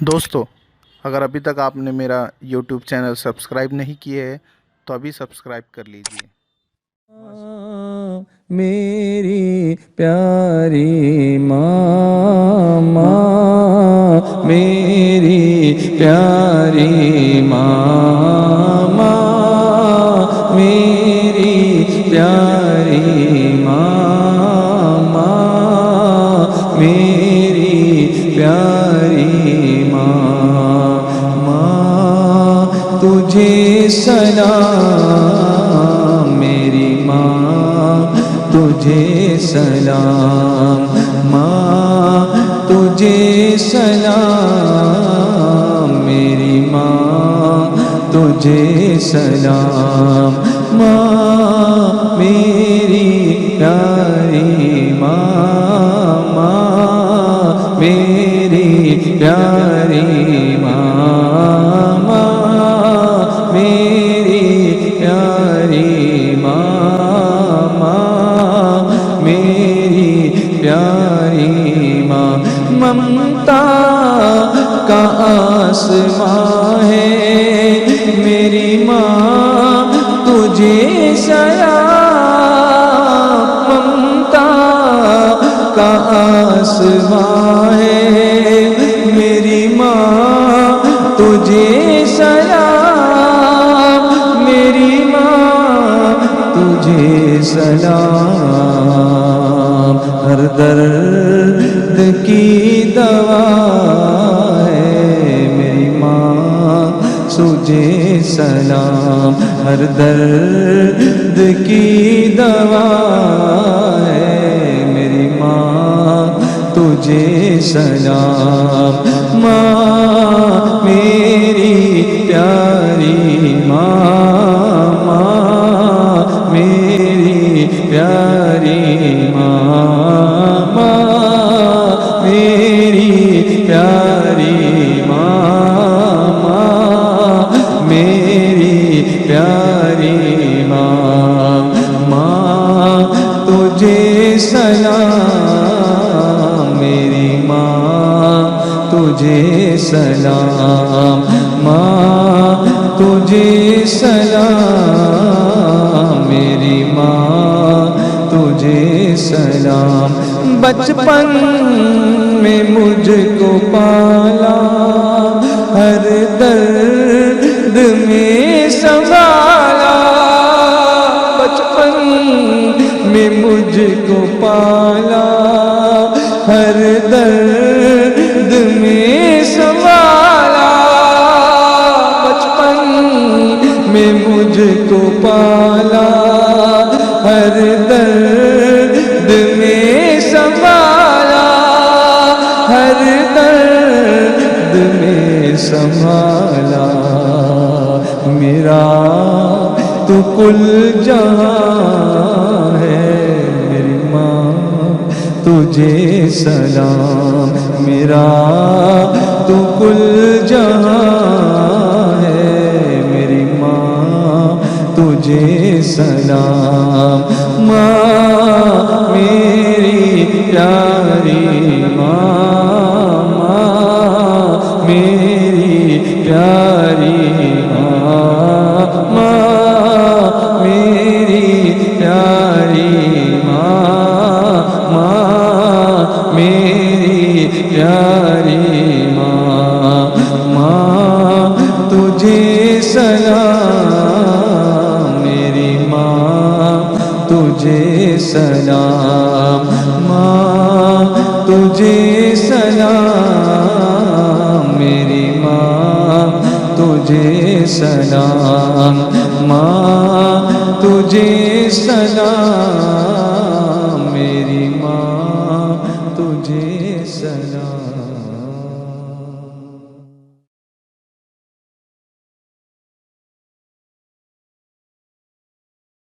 دوستو، اگر ابھی تک آپ نے میرا یوٹیوب چینل سبسکرائب نہیں کیے ہے تو ابھی سبسکرائب کر لیجئے۔ میری پیاری ماں، ماں میری پیاری ماں، ماں میری پیاری ماں، ماں میری پیاری ماں، ماں تجھے سلام میری ماں، تجھے سلام ماں، تجھے سلام میری ماں، تجھے سلام ماں میری پیاری ماں، ماں میری پیاری ماں، ماں میری پیاری ماں، ماں میری پیاری ماں، ممتا کا آسماں ہے میری ماں، تجھے سلام، ممتا کا آسماں ہے میری ماں، تجھے سلام میری ماں، تجھے سلام، ہر درد کی دوا ہے میری ماں، تجھے سلام، ہر درد کی دوا ہے میری ماں، تجھے سلام ماں میری پیاری ماں، ماں میری پیاری ماں، ماں میری پیاری ماں، ماں میری پیاری ماں، ماں تجھے سلام میری ماں، تجھے سلام ماں، تجھے سلام میری ماں، تجھے سلام، بچپن میں مجھ کو پالا، ہر درد میں سنبھالا، بچپن میں مجھ کو پالا، ہر درد میں سنبھالا، بچپن میں مجھ کو پالا، ہر درد میں سنبھالا، ہر درد میں سنبھالا، میرا تو کل جہاں ہے میری ماں، تجھے سلام، میرا تو کل جہاں ہے میری ماں، تجھے سلام ماں میری پیاری ماں، ماں میری پیاری ماں، ماں میری پیاری ماں، ماں میری پیاری ماں، ماں تجھے سلام میری ماں، تجھے سلام ماں، تجھے سلام میری ماں، تجھے سلام ماں، تجھے سلام میری ماں، تجھے سلام۔